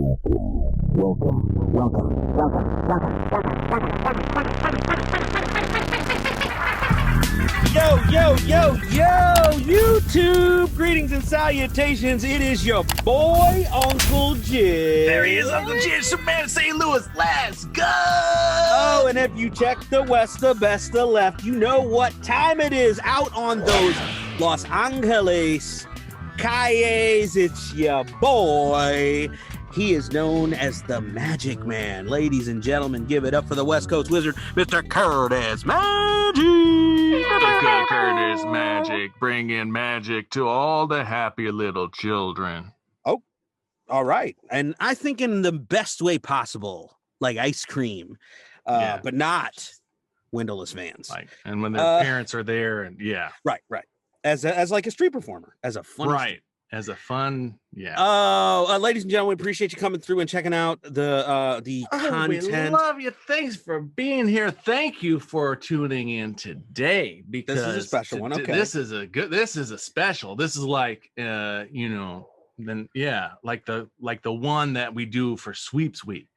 Yo, YouTube! Greetings and salutations. It is your boy, Uncle Jid. There he is, Uncle Jid, Superman of St. Louis. Let's go! Oh, and if you check the west, the best, the left, you know what time it is out on those Los Angeles calles. It's your boy. He is known as the Magic Man. Ladies and gentlemen, give it up for the West Coast Wizard, Mr. Curtis Magic. Good Curtis Magic, bring in magic to all the happy little children. Oh, all right. And I think in the best way possible, like ice cream, but not windowless vans. And when their parents are there, and right. As like a street performer, as a fun, right. As a fun, ladies and gentlemen, we appreciate you coming through and checking out the content. We love you. Thanks for being here. Thank you for tuning in today, because this is a special one. Okay, this is a special. This is like like the one that we do for Sweeps Week.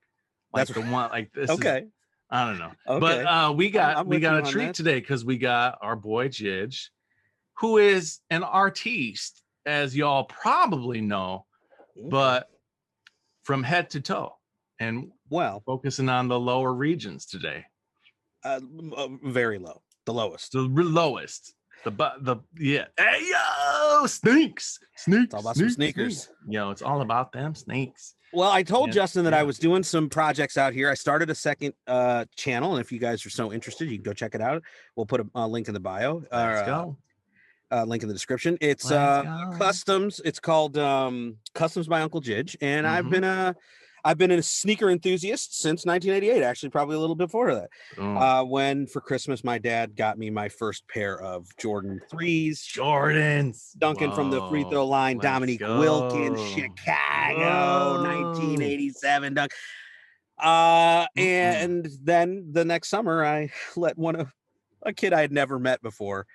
Like that's the one like this. Okay. I don't know, okay. But we got a treat today because we got our boy Jidge, who is an artiste, as y'all probably know, but from head to toe, and focusing on the lower regions today. Very low, the lowest, Hey yo, sneaks. It's all about some sneakers. Yo, it's all about them snakes. Well, I told Justin that I was doing some projects out here. I started a second channel, and if you guys are so interested, you can go check it out. We'll put a link in the bio. Let's go. Link in the description. It's customs. It's called Customs by Uncle Jidge, and I've been a sneaker enthusiast since 1988. Actually, probably a little bit before that. When for Christmas my dad got me my first pair of Jordan 3s. Jordans. Duncan from the free throw line. Dominique Wilkins, Chicago, 1987. Dunk. And then the next summer I let a kid I had never met before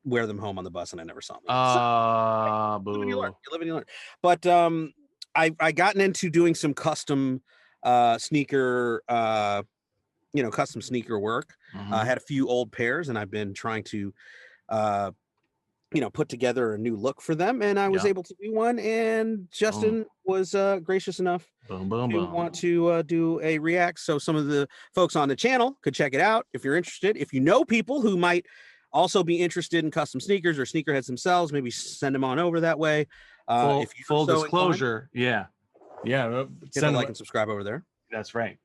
wear them home on the bus, and I never saw them. You live and you learn. But I gotten into doing some custom sneaker, custom sneaker work. I had a few old pairs, and I've been trying to, put together a new look for them, and I was able to do one. And Justin was gracious enough to want to do a react. So some of the folks on the channel could check it out if you're interested. If you know people who might also be interested in custom sneakers or sneakerheads themselves, maybe send them on over that way. Full disclosure, hit the like and subscribe over there. That's right.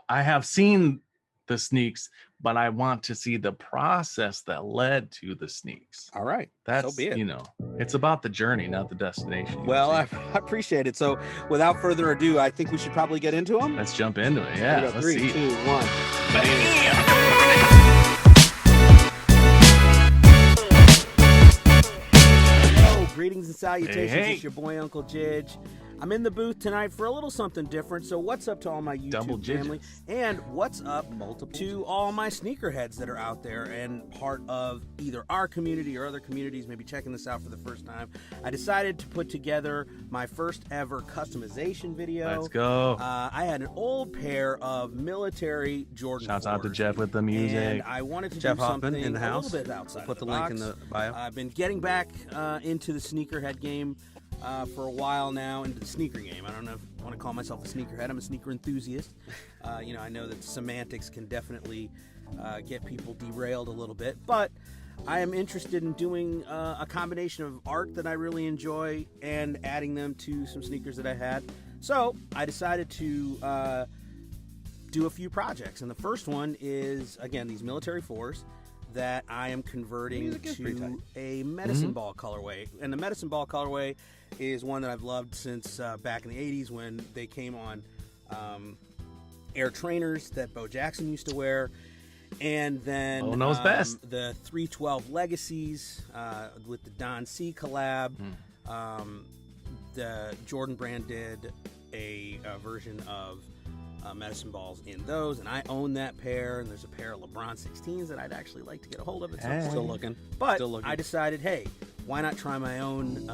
I have seen the sneaks, but I want to see the process that led to the sneaks. All right, that's so be it. It's about the journey, not the destination. Well, I appreciate it. So, without further ado, I think we should probably get into them. Let's jump into it. Yeah, let's 3, see. 2, 1. Bam! Greetings and salutations. Hey. It's your boy Uncle Jidge. I'm in the booth tonight for a little something different. So what's up to all my YouTube family, and what's up to all my sneakerheads that are out there and part of either our community or other communities, maybe checking this out for the first time. I decided to put together my first ever customization video. Let's go. I had an old pair of military Jordan 4s. Shouts out to Jeff with the music. And I wanted to Jeff do Hoffman something in the house. a little bit outside. Put the link link in the bio. I've been getting back into the sneakerhead game for a while now, into the sneaker game. I don't know if I want to call myself a sneakerhead. I'm a sneaker enthusiast. I know that semantics can definitely get people derailed a little bit, but I am interested in doing a combination of art that I really enjoy and adding them to some sneakers that I had. So I decided to do a few projects, and the first one is, again, these military 4s that I am converting to a medicine ball colorway. And the medicine ball colorway is one that I've loved since back in the 80s when they came on Air Trainers that Bo Jackson used to wear. And then the 312 Legacies with the Don C collab. The Jordan brand did a version of medicine balls in those, and I own that pair, and there's a pair of LeBron 16s that I'd actually like to get a hold of. It's still looking. But I decided, hey, why not try my own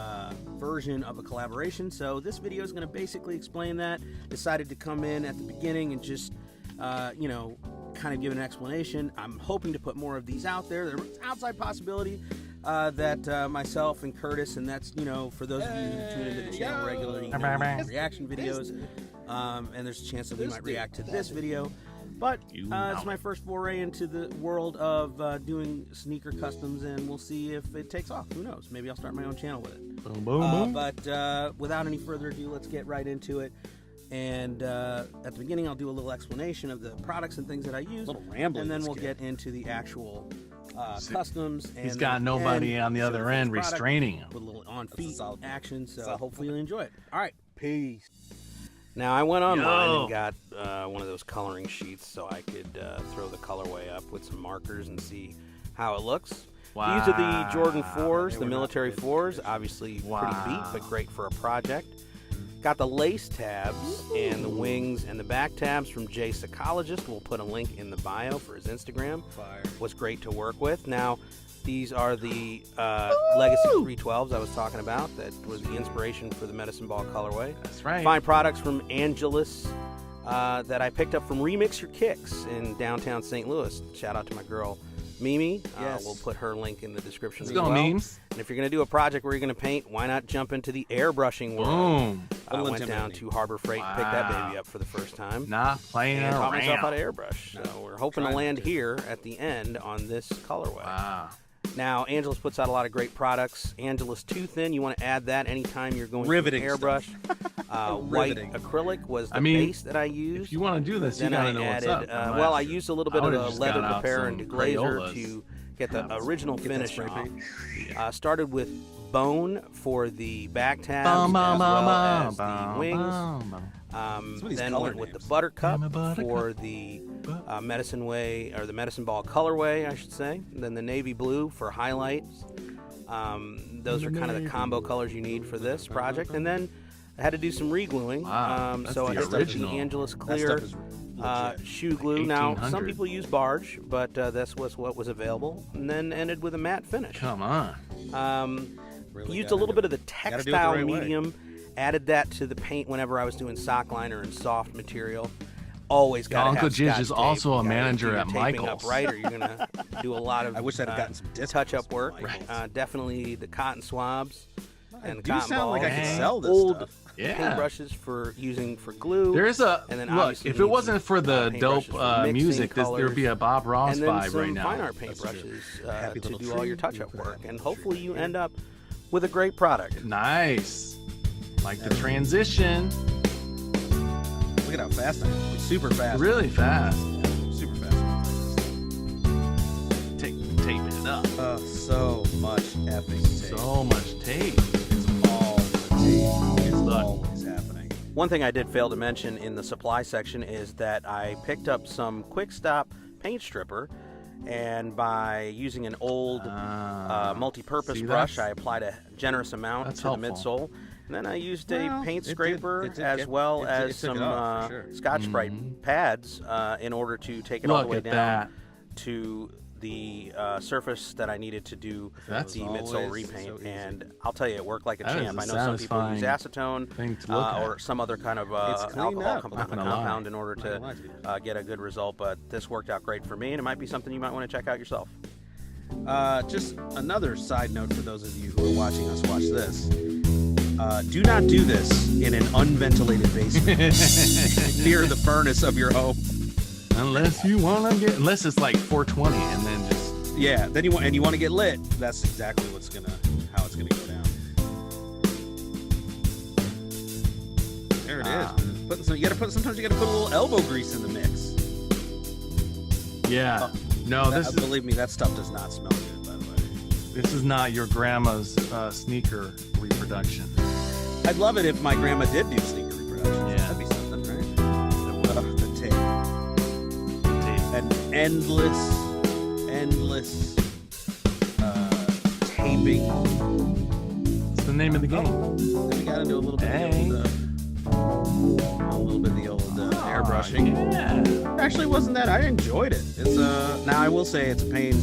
version of a collaboration? So this video is going to basically explain that. Decided to come in at the beginning and just, you know, kind of give an explanation. I'm hoping to put more of these out there. There's an outside possibility that myself and Curtis, and that's, you know, for those of you who tune into the channel regularly, you know, we do reaction videos, and there's a chance that we might react to this video. But it's my first foray into the world of doing sneaker customs, and we'll see if it takes off. Who knows? Maybe I'll start my own channel with it. Boom, boom. But without any further ado, let's get right into it. And at the beginning, I'll do a little explanation of the products and things that I use, and then we'll get into the actual customs. And he's got nobody on the other end restraining him. With a little on-feet action, so hopefully you'll enjoy it. All right, peace. Now, I went online and got one of those coloring sheets so I could throw the colorway up with some markers and see how it looks. Wow. These are the Jordan 4s, the military 4s. Obviously pretty beat, but great for a project. Got the lace tabs and the wings and the back tabs from Jay Psychologist. We'll put a link in the bio for his Instagram. Fire. Was great to work with. Now, these are the Legacy 312s I was talking about. That was the inspiration for the Medicine Ball colorway. That's right. Fine products from Angelus that I picked up from Remix Your Kicks in downtown St. Louis. Shout out to my girl Mimi. Yes. We'll put her link in the description Let's as go, well. memes. And if you're going to do a project where you're going to paint, why not jump into the airbrushing world? Boom. I went down to Harbor Freight and picked that baby up for the first time. Not playing And taught myself how around. to airbrush. So we're hoping to land here at the end on this colorway. Wow. Now, Angelus puts out a lot of great products. Angelus Too Thin, you want to add that anytime you're going Riveting to airbrush. White Riveting. acrylic was the I mean, base that I used. If you want to do this, you Then gotta I know added, what's up. well, I used a little bit I of would've the just leather got out prepare some and deglazer Crayolas. to get the Have original Get that finish spray off. paint. Started with bone for the back tabs Bum, as bum, well bum, as bum, the wings. bum, bum. Some of these Then color went with the names. buttercup I'm a buttercup. for the medicine way, or the medicine ball colorway, I should say. And then the navy blue for highlights. Those are kind of the combo colors you need for this project. And then I had to do some re-gluing. Wow, that's So I the stuck the original. Angelus That Clear stuff is legit. shoe glue. Now, some 1800. people use barge, but this was what was available. And then ended with a matte finish. Come on. Really Used gotta a little do bit of the Gotta do it the textile right way. medium. Added that to the paint whenever I was doing sock liner and soft material. Always got to Uncle have Jizz Scotch is tape. also a Gotta manager do your at taping Michael's. Up right, or you're gonna do a lot of. I wish I'd have gotten some discounts touch up from work. Michael's. Definitely the cotton swabs I and the do cotton sound like I balls. could sell this Old stuff. Yeah. paintbrushes for using for glue. There's a And then look. obviously If you it need wasn't some, for the paintbrushes dope for mixing music, there'd be a Bob Ross and then vibe some right now. fine art That's true. paintbrushes Happy to little do all tree. your touch-up You put work, happy and little hopefully tree you here. end up with a great product. Nice. Like the transition. Look at how fast I am. Super fast. Really fast. Super fast. Taping it up. So much effing tape. So much tape. It's all the tape. It's Look. always happening. One thing I did fail to mention in the supply section is that I picked up some Quick Stop paint stripper, and by using an old multi-purpose see, brush, that's- I applied a generous amount that's to the helpful. midsole. And then I used Well, a paint it did- scraper it did as get- well it as took it some off, for sure. Scotch-Brite Mhm. pads in order to take it all the Look way at down that. to the surface that I needed to do That's the midsole always repaint. so easy. And I'll tell you, it worked like a That is champ. a I know some people use satisfying acetone thing to look or at. some other kind of It's cleaned alcohol up. Not gonna lie. compound in order Not gonna lie to to you. get a good result, but this worked out great for me, and it might be something you might want to check out yourself. Just another side note for those of you who are watching us watch this. Do not do this in an unventilated basement near the furnace of your home. Unless you want to get, unless it's like 420 and then just. Yeah, then you want to get lit. That's exactly how it's gonna go down. There it is. Sometimes you gotta put a little elbow grease in the mix. Yeah. No, this is Believe me, that stuff does not smell good. By the way, this is not your grandma's sneaker reproduction. I'd love it if my grandma did do sneaker reproductions. Yeah. That'd be something, right? The tape. An endless taping. It's the name of the game. Then we got into a little bit Hey. of the old airbrushing. Yeah. Actually, wasn't that? I enjoyed it. It's now I will say it's a pain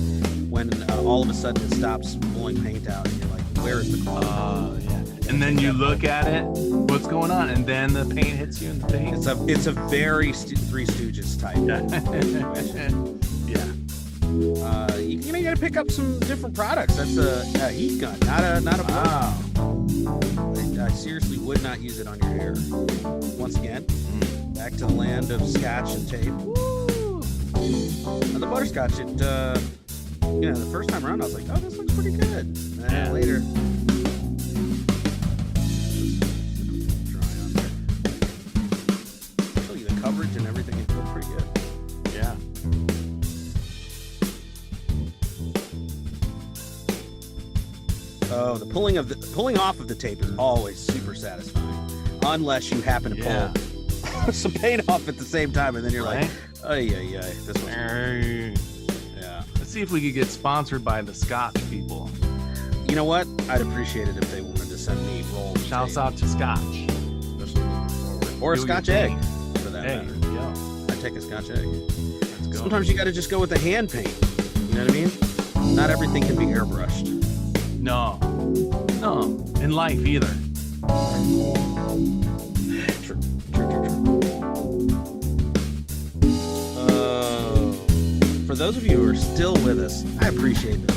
when all of a sudden it stops pulling paint out and you're like, where is the cloth? Yeah. And then you look at it, what's going on, and then the paint hits you in the face. It's a very Three Stooges type. Yeah. You got to pick up some different products. That's a heat gun, not a Wow. I seriously would not use it on your hair. Once again, back to the land of scotch and tape. Woo! And the butterscotch, the first time around, I was like, oh, this looks pretty good. And then later, dry on there. Show you the coverage and everything. It feels pretty good. Yeah. Oh, the pulling off of the tape is always super satisfying, unless you happen to pull some paint off at the same time, and then you're like, ay, this one's yeah. Let's see if we could get sponsored by the Scotch people. You know what? I'd appreciate it if they wanted to send me roll. Shouts out to Scotch. Or a Scotch egg, for that matter. Yeah. I'd take a Scotch egg. Let's go. Sometimes you got to just go with the hand paint. You know what I mean? Not everything can be airbrushed. No, in life either. True. For those of you who are still with us, I appreciate that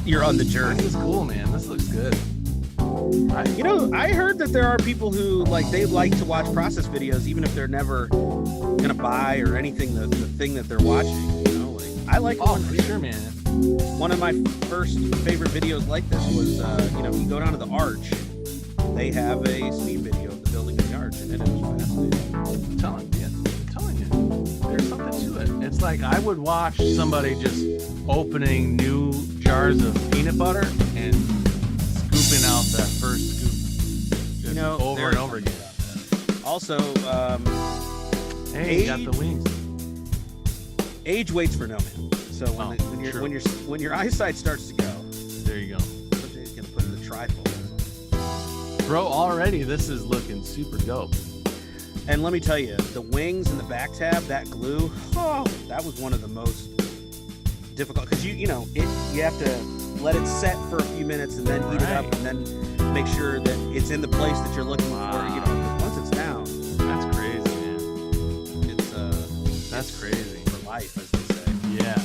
you're on the journey. This is cool, man. This looks good. I heard that there are people who they like to watch process videos even if they're never gonna buy or anything the thing that they're watching. I like for sure, man. One of my first favorite videos like this was, you go down to the arch, they have a speed video of the building of the arch, and it is fascinating. I'm telling you, there's something to it. It's like I would watch somebody just opening new jars of peanut butter and scooping out that first scoop just over and over again. Also, hey, you got the wings. Age waits for no man. So when your eyesight starts to go, there you go. He's gonna put in the trifold. Bro, already this is looking super dope. And let me tell you, the wings and the back tab, that glue, that was one of the most difficult because you have to let it set for a few minutes and then heat it up and then make sure that it's in the place that you're looking for. Once it's down, that's crazy, man. That's crazy for life, as they say. Yeah.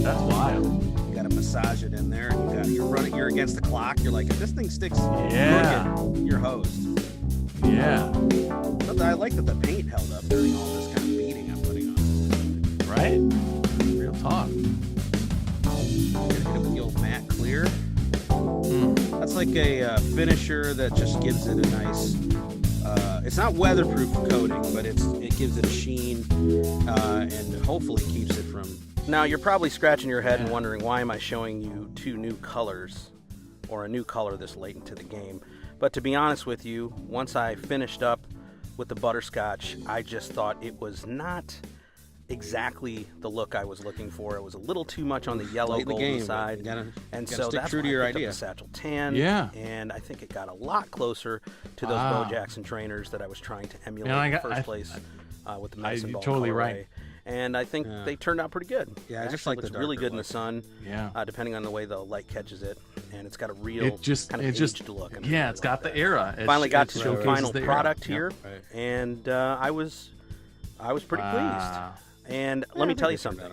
That's wild. You gotta massage it in there, and you're against the clock. You're like, if this thing sticks, you're hosed. Yeah. But I like that the paint held up during all this kind of beating I'm putting on. Right? Real talk. Gonna hit it with the old matte clear. That's like a finisher that just gives it a nice. It's not weatherproof coating, but it gives it a sheen, and hopefully keeps it from. Now, you're probably scratching your head and wondering, why am I showing you two new colors, or a new color this late into the game? But to be honest with you, once I finished up with the butterscotch, I just thought it was not exactly the look I was looking for. It was a little too much on the yellow golden side. So that's why I picked up the Satchel Tan. Yeah. And I think it got a lot closer to those Bo Jackson trainers that I was trying to emulate in the first place with the medicine ball totally colorway. Right. And I think they turned out pretty good. Yeah, I just like looks really good in the sun. Yeah. Depending on the way the light catches it, and it's got a real kind of aged look. Yeah, it's got the era. Finally got to the final product here, and I was pretty pleased. And let me tell you something.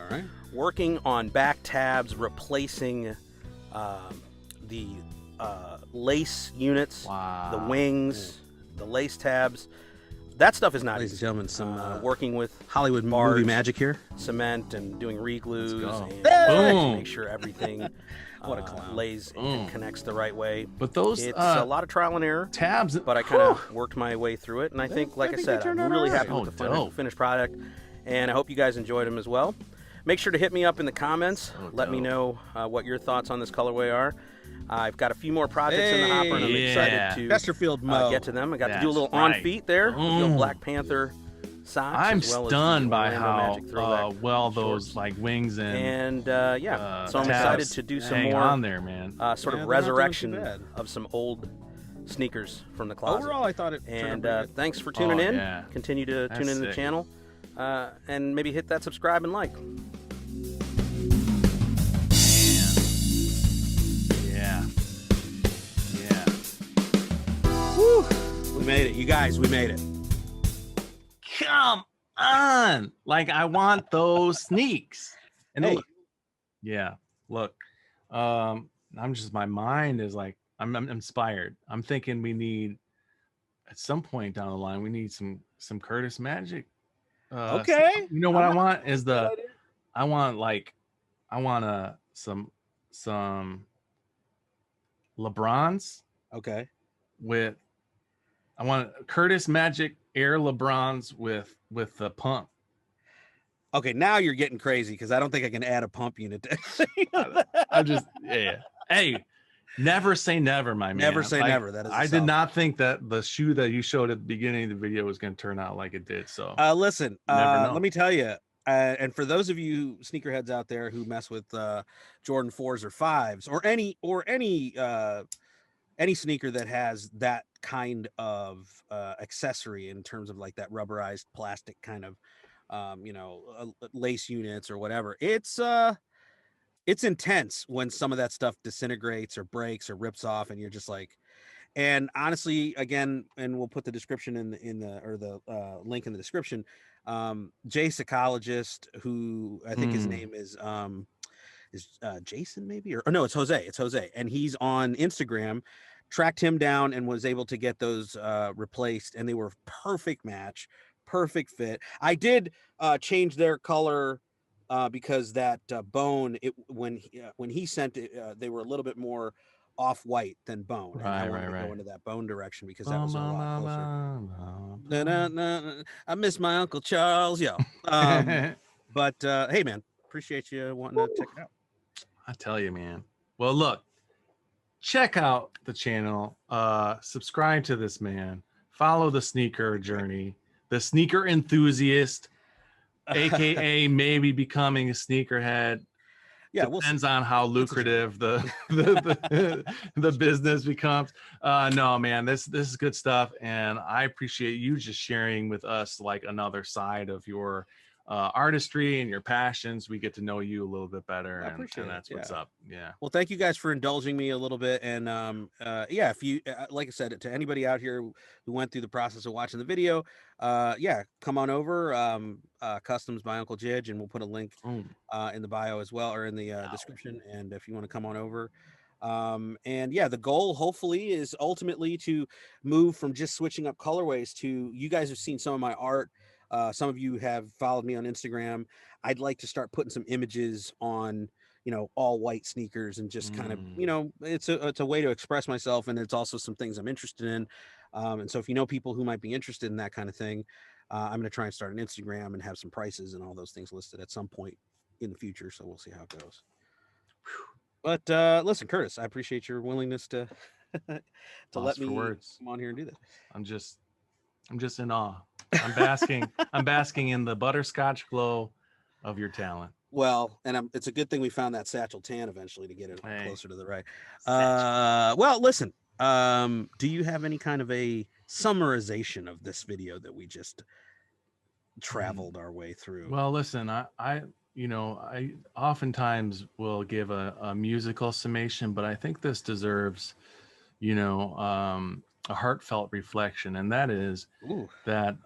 Working on back tabs, replacing the lace units, the wings, the lace tabs. That stuff is not Ladies and gentlemen, some working with Hollywood movie magic here. Cement and doing re-glues and Boom. make sure everything what a clown. lays and connects the right way. But those it's a lot of trial and error. Tabs, but I kind of worked my way through it, and I think, like I said, I'm really happy with the finished product, and I hope you guys enjoyed them as well. Make sure to hit me up in the comments. Let me know what your thoughts on this colorway are. I've got a few more projects in the hopper, and I'm excited to get to them. I got to do a little on feet there with the old Black Panther socks. I'm as stunned by how well shorts. those like wings and so I'm excited to do some more on there, man. Sort of resurrection of some old sneakers from the closet. Overall, I thought it. And thanks for tuning in. Continue to tune in to the channel, and maybe hit that subscribe and like. We made it. You guys, we made it. Come on. Like, I want those sneaks. And Hey. look, yeah, look, my mind is like, I'm inspired. I'm thinking we need, at some point down the line, we need some Curtis Magic. Okay. You know what I want is I want some LeBrons. Okay. I want Curtis Magic Air LeBrons with the pump. Okay, now you're getting crazy because I don't think I can add a pump unit to I'm just, yeah. Hey, never say never, my man. Never say never. That is I did not think that the shoe that you showed at the beginning of the video was going to turn out like it did. So listen, let me tell you, and for those of you sneakerheads out there who mess with Jordan 4s or 5s or any sneaker that has that kind of accessory in terms of like that rubberized plastic kind of lace units or whatever, it's intense when some of that stuff disintegrates or breaks or rips off, and you're just like, and honestly, again, and we'll put the description in the link in the description. Jay Psychologist, who I think his name is Jason, maybe, or no, it's Jose, and he's on Instagram. Tracked him down and was able to get those replaced, and they were perfect match, perfect fit. I did change their color because that bone, when he sent it, they were a little bit more off-white than bone. Right, and I wanted to go into that bone direction because that was a lot closer. I miss my Uncle Charles, yo. But hey, man, appreciate you wanting to check it out. I tell you, man. Well, look, check out the channel, subscribe to this man, follow the sneaker journey, the sneaker enthusiast, aka maybe becoming a sneakerhead. Yeah, depends on how lucrative the business becomes. No, man, this is good stuff, and I appreciate you just sharing with us like another side of your artistry and your passions. We get to know you a little bit better, and that's what's up. Yeah. Well, thank you guys for indulging me a little bit, and yeah, if you like I said, to anybody out here who went through the process of watching the video, come on over, Customs by Uncle Jidge, and we'll put a link in the bio as well, or in the description, and if you want to come on over. And yeah, the goal hopefully is ultimately to move from just switching up colorways to, you guys have seen some of my art. Some of you have followed me on Instagram. I'd like to start putting some images on, all white sneakers, and just kind of, it's a way to express myself. And it's also some things I'm interested in. And so if you know people who might be interested in that kind of thing, I'm going to try and start an Instagram and have some prices and all those things listed at some point in the future. So we'll see how it goes. But listen, Curtis, I appreciate your willingness to let me come on here and do this. I'm just in awe. I'm basking in the butterscotch glow of your talent. Well, and it's a good thing we found that satchel tan eventually to get it closer to the right. Well, listen, do you have any kind of a summarization of this video that we just traveled our way through? Well, listen, I oftentimes will give a musical summation, but I think this deserves, a heartfelt reflection, and that is that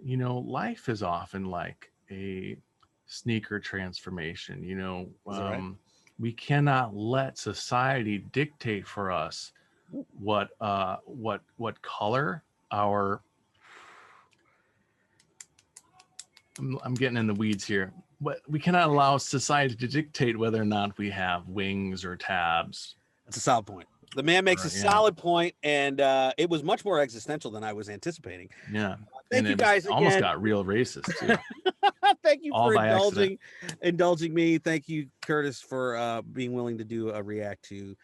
life is often like a sneaker transformation. We cannot let society dictate for us what color our I'm getting in the weeds here. But we cannot allow society to dictate whether or not we have wings or tabs. That's a solid point. The man makes a solid point, and it was much more existential than I was anticipating. Yeah. Thank you guys again. Almost got real racist too. Thank you for indulging me. Thank you, Curtis, for being willing to do a react to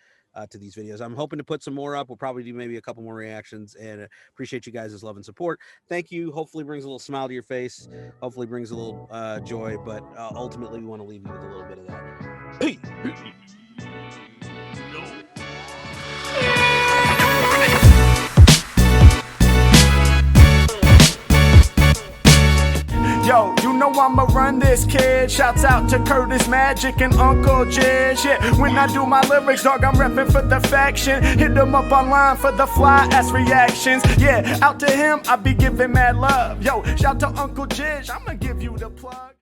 these videos. I'm hoping to put some more up. We'll probably do maybe a couple more reactions, and appreciate you guys' love and support. Thank you. Hopefully brings a little smile to your face. Hopefully brings a little joy, but ultimately we want to leave you with a little bit of that. Hey. Yo, you know know I'ma run this, kid. Shouts out to Curtis Magic and Uncle Jizz. Yeah, when I do my lyrics, dog, I'm repping for the faction. Hit them up online for the fly ass reactions. Yeah, out to him, I be giving mad love. Yo, shout to Uncle Jizz, I'ma give you the plug.